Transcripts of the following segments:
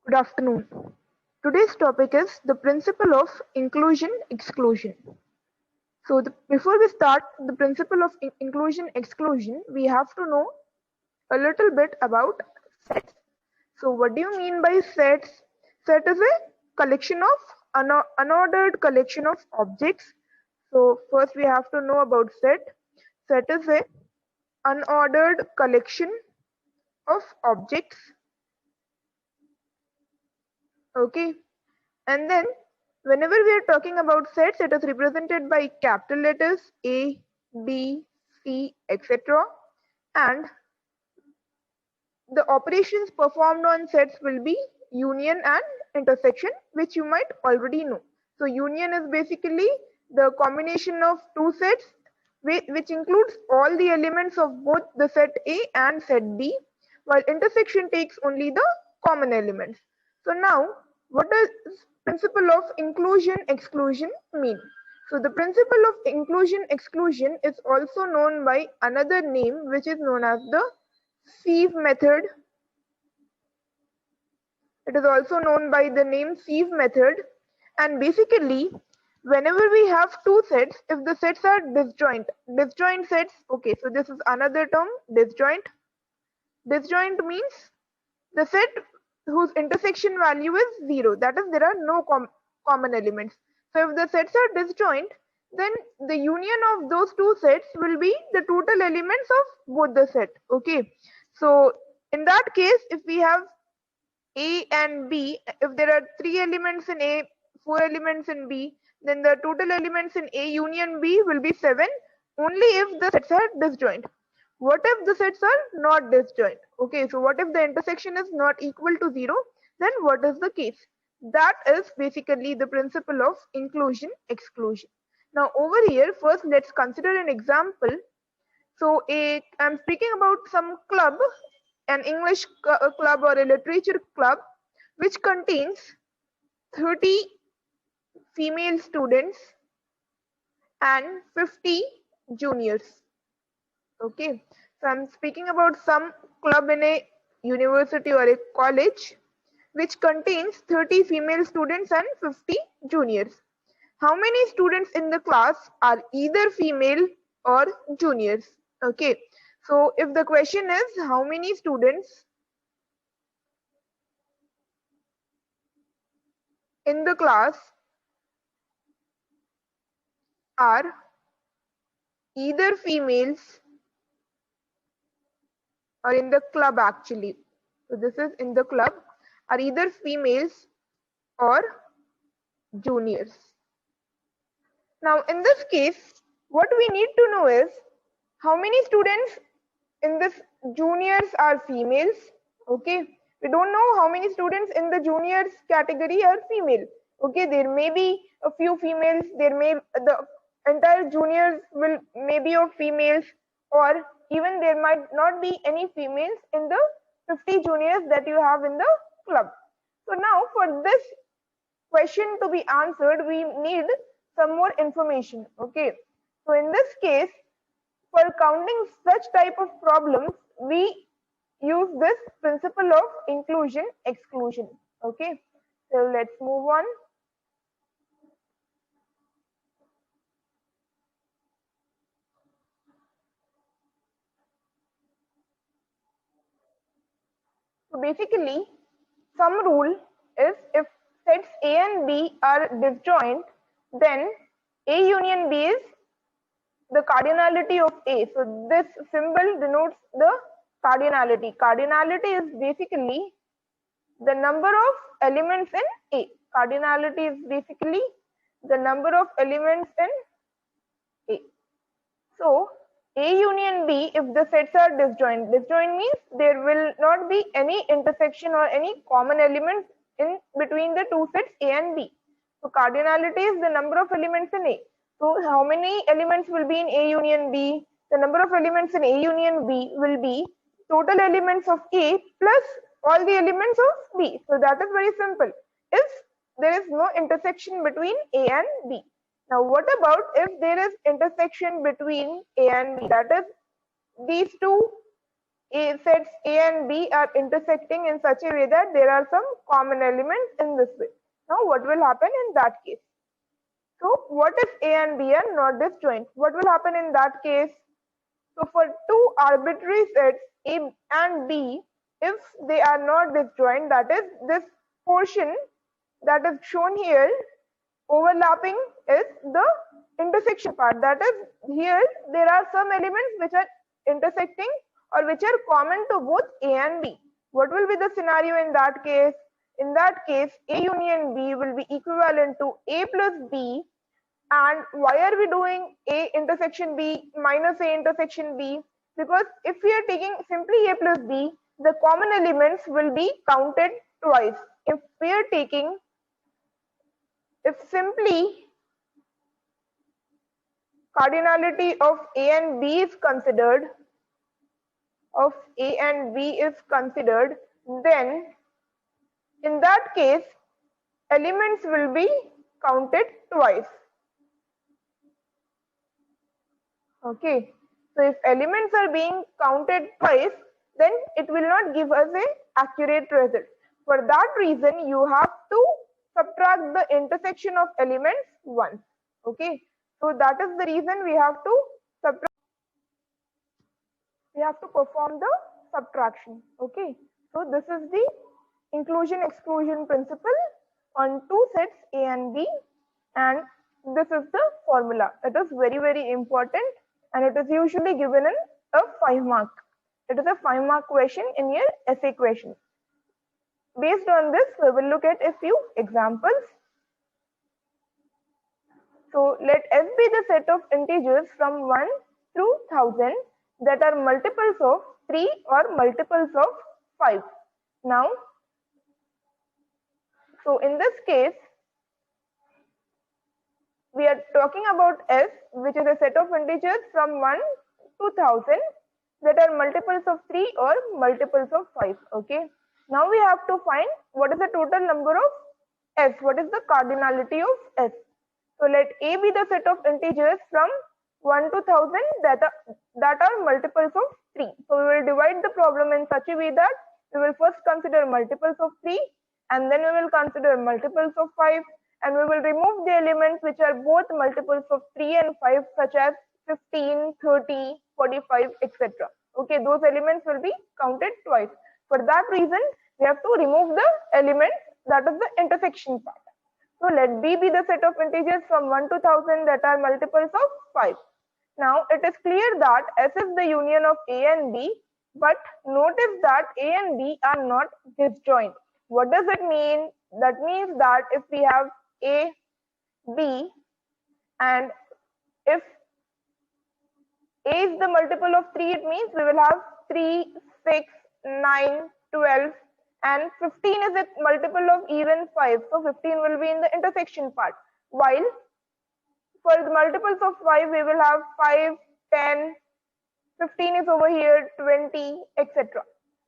Good afternoon. Today's topic is the principle of inclusion-exclusion. Before we start the principle of inclusion-exclusion, we have to know a little bit about sets. So what do you mean by sets? Set is a collection of unordered collection of objects. So first we have to know about set. Set is a unordered collection of objects. Okay. And then whenever we are talking about sets, it is represented by capital letters A, B, C, etc. And the operations performed on sets will be union and intersection, which you might already know. So union is basically the combination of two sets, which includes all the elements of both the set A and set B, while intersection takes only the common elements. So now, what does principle of inclusion-exclusion mean? So the principle of inclusion-exclusion is also known by another name, which is known as the sieve method. It is also known by the name sieve method. And basically, whenever we have two sets, if the sets are disjoint sets, okay, so this is another term, disjoint. Disjoint means the set whose intersection value is 0. That is, there are no common elements. So if the sets are disjoint, then the union of those two sets will be the total elements of both the set. Okay. So in that case, if we have A and B, if there are 3 elements in A, 4 elements in B, then the total elements in A union B will be 7, only if the sets are disjoint. What if the sets are not disjoint? Okay, so what if the intersection is not equal to 0? Then what is the case? That is basically the principle of inclusion-exclusion. Now over here, first let's consider an example. So I'm speaking about some club, an English club or a literature club, which contains 30 female students and 50 juniors. Okay, so I'm speaking about some club in a university or a college which contains 30 female students and 50 juniors. How many students in the class are either female or juniors? Okay, so if the question is how many students in the class are either females or in the club actually. So this is in the club are either females or juniors. Now in this case, what we need to know is how many students in this juniors are females. Okay, we don't know how many students in the juniors category are female. Okay, there may be a few females, there may the entire juniors will maybe of females, or even there might not be any females in the 50 juniors that you have in the club. So now for this question to be answered, we need some more information. Okay, so in this case, for counting such type of problems, we use this principle of inclusion exclusion. Okay, so let's move on. So basically, some rule is if sets A and B are disjoint, then A union B is the cardinality of A. So this symbol denotes the cardinality. Cardinality is basically the number of elements in A. Cardinality is basically the number of elements in A. So A union B, if the sets are disjoint, disjoint means there will not be any intersection or any common element in between the two sets A and B. So cardinality is the number of elements in A. So how many elements will be in A union B? The number of elements in A union B will be total elements of A plus all the elements of B. So that is very simple. If there is no intersection between A and B. Now what about if there is intersection between A and B? That is these two sets A and B are intersecting in such a way that there are some common elements in this way. Now what will happen in that case? So what if A and B are not disjoint? What will happen in that case? So for two arbitrary sets A and B, if they are not disjoint, that is this portion that is shown here overlapping is the intersection part. That is, here there are some elements which are intersecting or which are common to both A and B. What will be the scenario in that case? In that case, A union B will be equivalent to A plus B. And why are we doing A intersection B minus A intersection B? Because if we are taking simply A plus B, the common elements will be counted twice. If we are taking, if simply cardinality of A and B is considered, then in that case, elements will be counted twice. Okay, so if elements are being counted twice, then it will not give us a accurate result. For that reason, you have to subtract the intersection of elements once. Okay, so that is the reason we have to subtract. We have to perform the subtraction. Okay, so this is the inclusion exclusion principle on two sets A and B, and this is the formula. It is very important, and it is usually given in a 5 mark. It is a 5 mark question in your essay question. Based on this, we will look at a few examples. So let S be the set of integers from 1 through 1000 that are multiples of 3 or multiples of 5. Now, so in this case, we are talking about S, which is a set of integers from 1 to 1000 that are multiples of 3 or multiples of 5. Okay. Now we have to find what is the total number of S, what is the cardinality of S. So let A be the set of integers from 1 to 1000 that are multiples of 3. So we will divide the problem in such a way that we will first consider multiples of 3, and then we will consider multiples of 5, and we will remove the elements which are both multiples of 3 and 5, such as 15, 30, 45, etc. Okay, those elements will be counted twice. For that reason, we have to remove the element that is the intersection part. So let B be the set of integers from 1 to 1000 that are multiples of 5. Now it is clear that S is the union of A and B, but notice that A and B are not disjoint. What does it mean? That means that if we have A, B, and if A is the multiple of 3, it means we will have 3, 6, 9, 12, and 15 is a multiple of even 5. So 15 will be in the intersection part. While for the multiples of 5, we will have 5, 10, 15 is over here, 20, etc.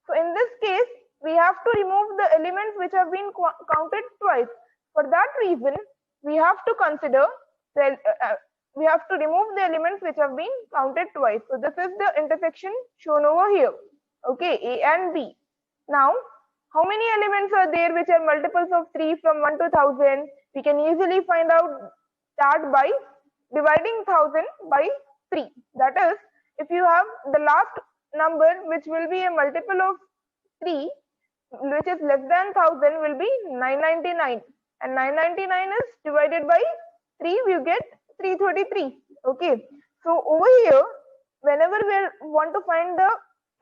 So in this case, we have to remove the elements which have been counted twice. For that reason, we have to consider we have to remove the elements which have been counted twice. So this is the intersection shown over here. Okay, A and B. Now, how many elements are there which are multiples of 3 from 1 to 1000? We can easily find out that by dividing 1000 by 3. That is, if you have the last number which will be a multiple of 3, which is less than 1000, will be 999, and 999 is divided by 3, we get 333. Okay, so over here, whenever we want to find the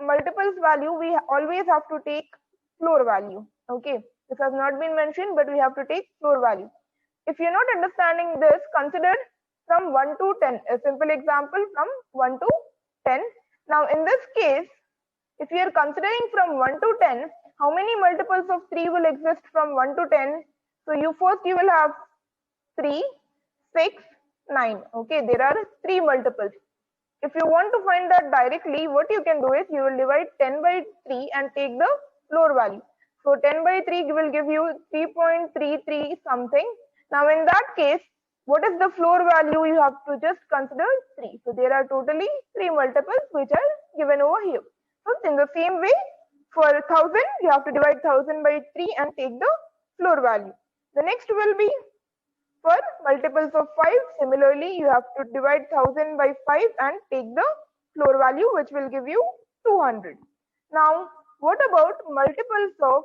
multiples value, we always have to take floor value. Okay, this has not been mentioned, but we have to take floor value. If you're not understanding this, consider from 1 to 10, a simple example from 1 to 10. Now in this case, if you are considering from 1 to 10, how many multiples of 3 will exist from 1 to 10? So you will have 3, 6, 9. Okay, there are 3 multiples. If you want to find that directly, what you can do is you will divide 10 by 3 and take the floor value. So 10 by 3 will give you 3.33 something. Now in that case, what is the floor value? You have to just consider 3. So there are totally 3 multiples which are given over here. So in the same way, for 1000, you have to divide 1000 by 3 and take the floor value. The next will be for multiples of 5. Similarly, you have to divide 1000 by 5 and take the floor value, which will give you 200. Now, what about multiples of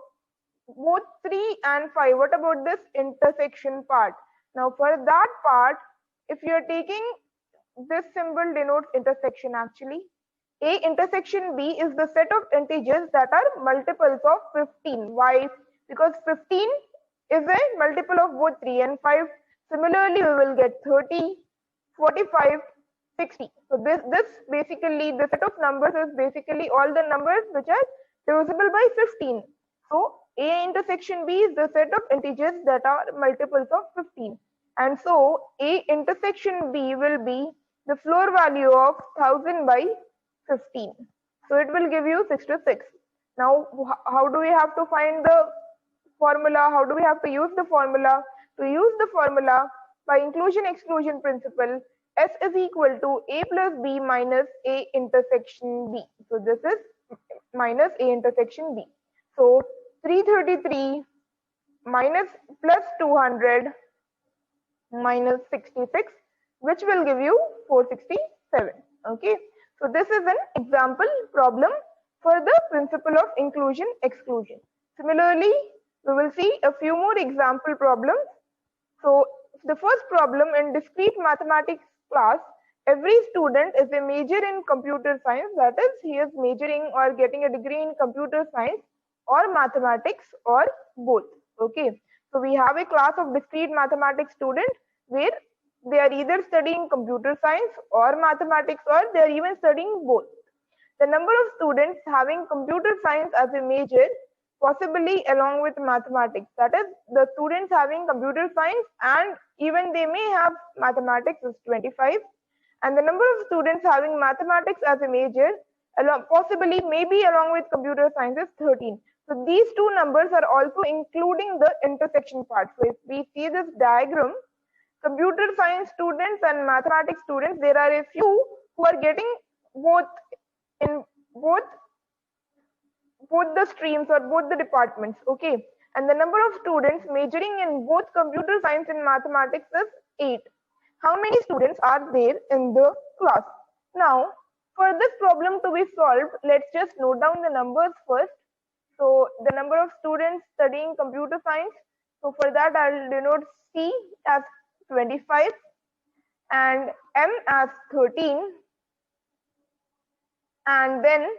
both 3 and 5? What about this intersection part? Now, for that part, if you are taking this symbol denotes intersection actually. A intersection B is the set of integers that are multiples of 15. Why? Because 15 is a multiple of both 3 and 5. Similarly, we will get 30, 45, 60. So this basically, the set of numbers is basically all the numbers which are divisible by 15. So A intersection B is the set of integers that are multiples of 15. And so A intersection B will be the floor value of 1000 by 15. So it will give you 66. Now, how do we have to find the formula? How do we have to use the formula? To use the formula by inclusion exclusion principle, S is equal to A plus B minus A intersection B. So this is minus A intersection B. So 333 minus plus 200 minus 66, which will give you 467. Okay. So this is an example problem for the principle of inclusion exclusion. Similarly, we will see a few more example problems. So the first problem in discrete mathematics class, every student is a major in computer science, that is, he is majoring or getting a degree in computer science or mathematics or both. Okay, so we have a class of discrete mathematics student where they are either studying computer science or mathematics, or they are even studying both. The number of students having computer science as a major, possibly along with mathematics, that is, the students having computer science and even they may have mathematics, is 25, and the number of students having mathematics as a major, possibly maybe along with computer science, is 13. So these two numbers are also including the intersection part. So if we see this diagram, computer science students and mathematics students, there are a few who are getting both in both the streams or both the departments. Okay, and the number of students majoring in both computer science and mathematics is 8. How many students are there in the class? Now, for this problem to be solved, let's just note down the numbers first. So the number of students studying computer science, so for that I'll denote C as 25 and M as 13, and then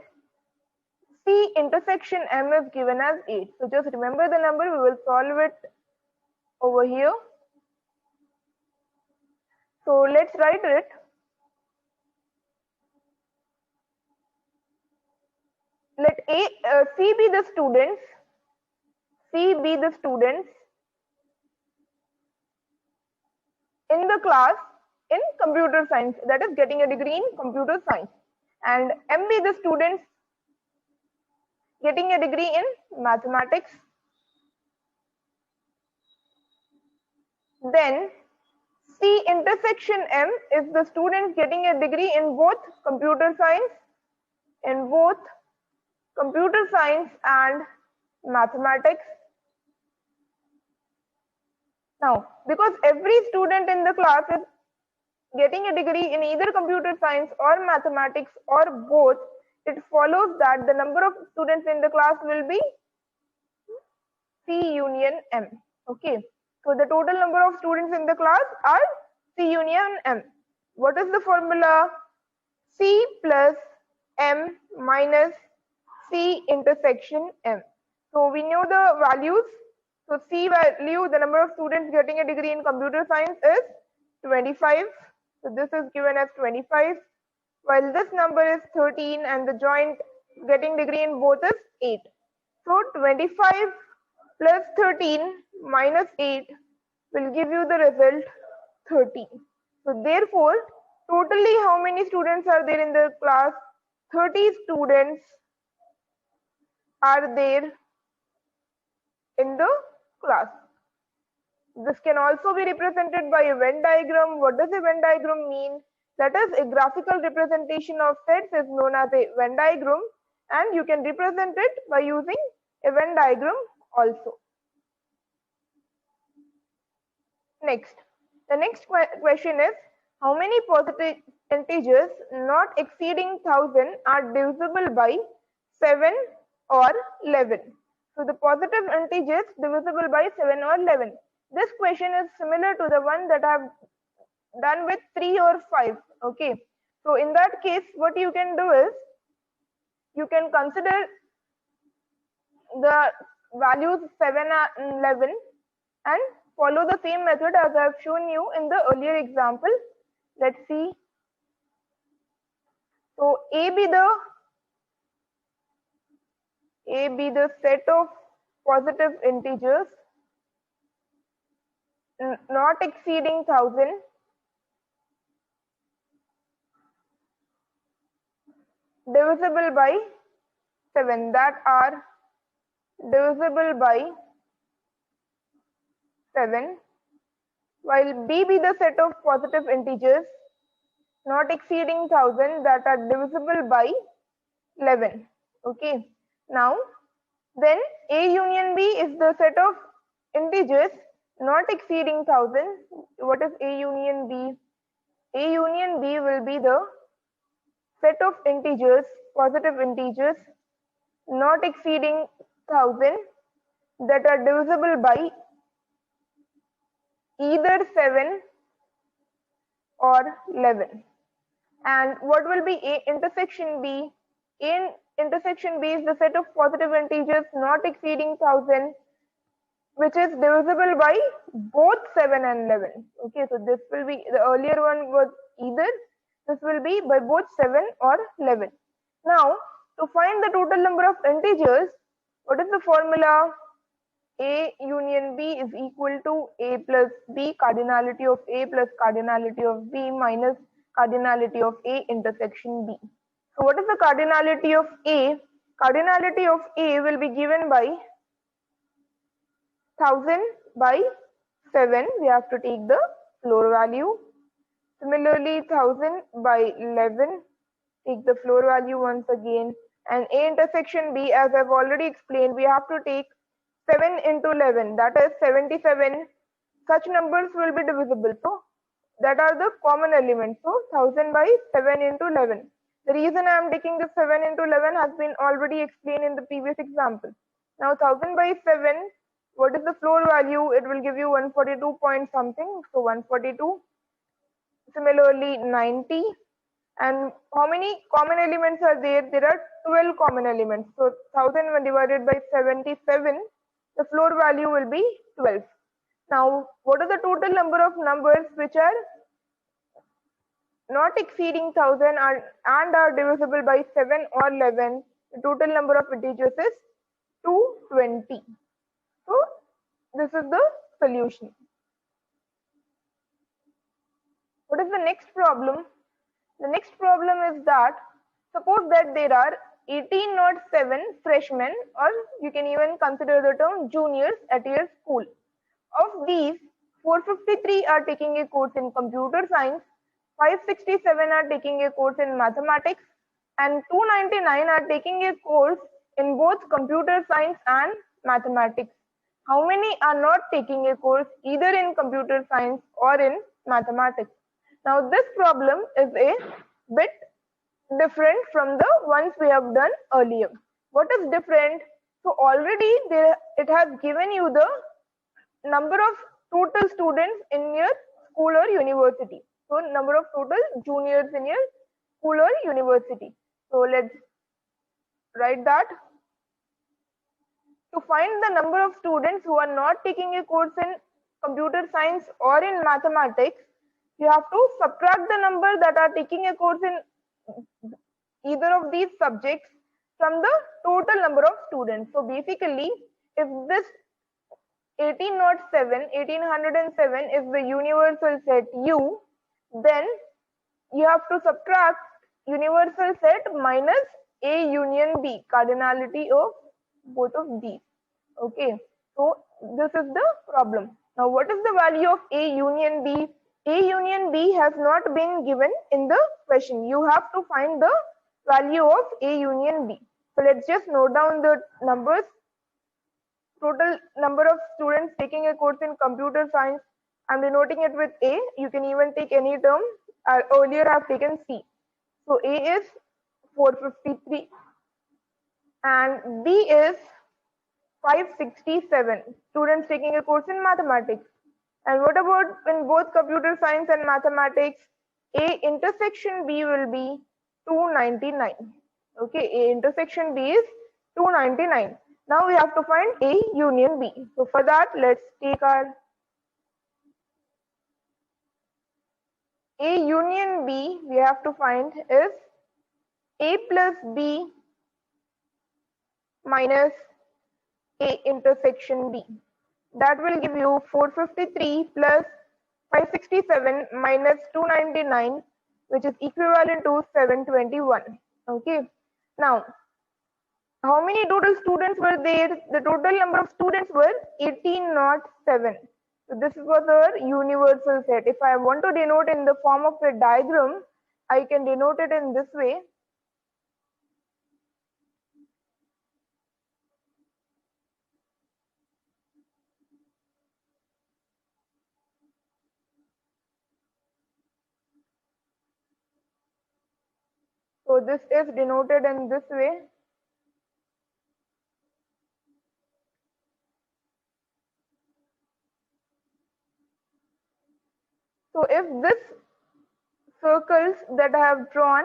C intersection M is given as 8. So just remember the number, we will solve it over here. So let's write it. Let C be the students. C be the students in the class in computer science, that is getting a degree in computer science, and M be the students getting a degree in mathematics. Then C intersection M is the students getting a degree in both computer science, and mathematics. Now, because every student in the class is getting a degree in either computer science or mathematics or both, it follows that the number of students in the class will be C union M. Okay, so the total number of students in the class are C union M. What is the formula? C plus M minus C intersection M. So we know the values. So C value, the number of students getting a degree in computer science, is 25. So this is given as 25, while this number is 13 and the joint getting degree in both is 8. So 25 plus 13 minus 8 will give you the result 30. So therefore, totally how many students are there in the class? 30 students are there in the class. This can also be represented by a Venn diagram. What does a Venn diagram mean? That is, a graphical representation of sets is known as a Venn diagram, and you can represent it by using a Venn diagram also. Next, the next question is, how many positive integers not exceeding 1000 are divisible by 7 or 11? So the positive integers divisible by 7 or 11. This question is similar to the one that I have done with 3 or 5. Okay. So in that case, what you can do is, you can consider the values 7 and 11 and follow the same method as I have shown you in the earlier example. Let's see. So A be the set of positive integers not exceeding 1000 divisible by 7, that are divisible by 7, while B be the set of positive integers not exceeding 1000 that are divisible by 11. Okay. Now, then A union B is the set of integers not exceeding 1000. What is A union B? A union B will be the set of integers, positive integers not exceeding 1000 that are divisible by either 7 or 11. And what will be A intersection B? A intersection B is the set of positive integers not exceeding 1000 which is divisible by both 7 and 11. Okay, so this will be, the earlier one was either, this will be by both 7 or 11. Now, to find the total number of integers, what is the formula? A union B is equal to A plus B, cardinality of A plus cardinality of B minus cardinality of A intersection B. So what is the cardinality of A? Cardinality of A will be given by 1000 by 7. We have to take the floor value. Similarly, 1000 by 11. Take the floor value once again. And A intersection B, as I've already explained, we have to take 7 into 11. That is 77. Such numbers will be divisible. So that are the common elements. So 1000 by 7 into 11. The reason I am taking the 7 into 11 has been already explained in the previous example. Now 1000 by 7, what is the floor value? It will give you 142 point something. So 142. Similarly 90. And how many common elements are there? There are 12 common elements. So 1000 when divided by 77, the floor value will be 12. Now, what are the total number of numbers which are not exceeding 1000 and are divisible by 7 or 11? The total number of integers is 220. So, this is the solution. What is the next problem? The next problem is that, suppose that there are 1807 freshmen, or you can even consider the term juniors at your school. Of these, 453 are taking a course in computer science, 567 are taking a course in mathematics, and 299 are taking a course in both computer science and mathematics. How many are not taking a course either in computer science or in mathematics? Now this problem is a bit different from the ones we have done earlier. What is different? So already it has given you the number of total students in your school or university. So number of total juniors in your school or university. So let's write that. To find the number of students who are not taking a course in computer science or in mathematics, you have to subtract the number that are taking a course in either of these subjects from the total number of students. So basically, if this 1807 is the universal set U, then you have to subtract universal set minus A union B, cardinality of both of these. Okay, so this is the problem. Now what is the value of A union B? A union B has not been given in the question. You have to find the value of A union B. So let's just note down the numbers. Total number of students taking a course in computer science. I'm denoting it with A. You can even take any term. Earlier I've taken C. So A is 453 and B is 567 students taking a course in mathematics. And what about in both computer science and mathematics? A intersection B will be 299. Okay, A intersection B is 299. Now we have to find A union B. So for that, let's take our A union B. We have to find is A plus B minus A intersection B. That will give you 453 plus 567 minus 299, which is equivalent to 721. Okay. Now, how many total students were there? The total number of students were 1807. So this was our universal set. If I want to denote in the form of a diagram, I can denote it in this way. So this is denoted in this way. So if this circles that I have drawn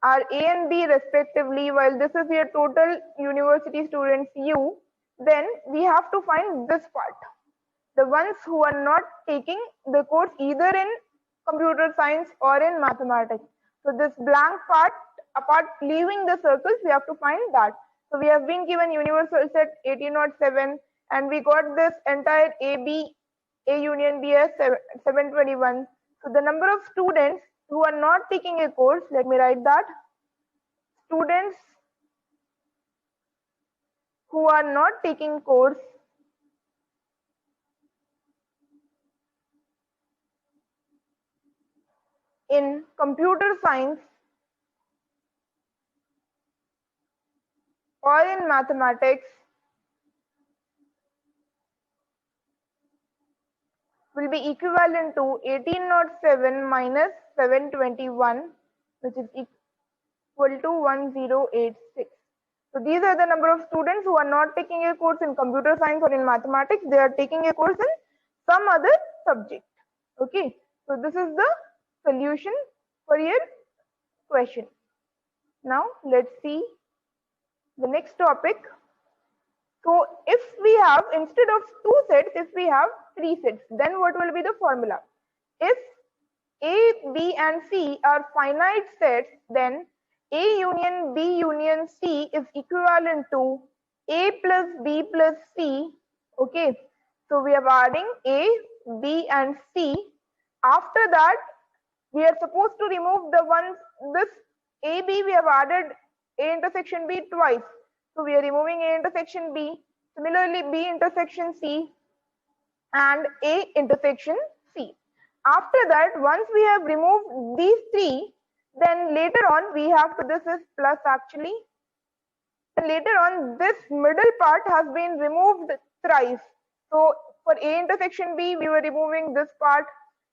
are A and B respectively, while this is your total university students U, then we have to find this part. The ones who are not taking the course either in computer science or in mathematics. So this blank part, apart leaving the circles, we have to find that. So we have been given universal set 1807 and we got this entire A union B as 721. So the number of students who are not taking a course, let me write that. Students who are not taking course in computer science or in mathematics will be equivalent to 1807 minus 721, which is equal to 1086. So these are the number of students who are not taking a course in computer science or in mathematics. They are taking a course in some other subject. Okay, so this is the solution for your question. Now let's see the next topic. So if we have, instead of two sets, if we have three sets, then what will be the formula? If A, B and C are finite sets, then A union B union C is equivalent to A plus B plus C. Okay, so we are adding A, B and C. After that, we are supposed to remove the ones, this AB we have added A intersection B twice. So we are removing A intersection B. Similarly, B intersection C and A intersection C. After that, once we have removed these three, then later on we have to, this is plus actually. Later on, this middle part has been removed thrice. So for A intersection B, we were removing this part.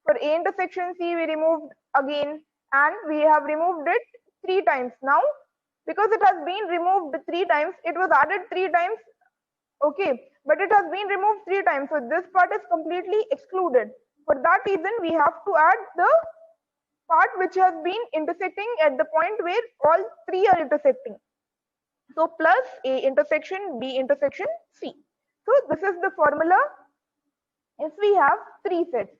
For A intersection C, we removed again, and we have removed it three times. Now, because it has been removed three times, it was added three times. Okay, but it has been removed three times. So this part is completely excluded. For that reason, we have to add the part which has been intersecting at the point where all three are intersecting. So plus A intersection B intersection C. So this is the formula if we have three sets.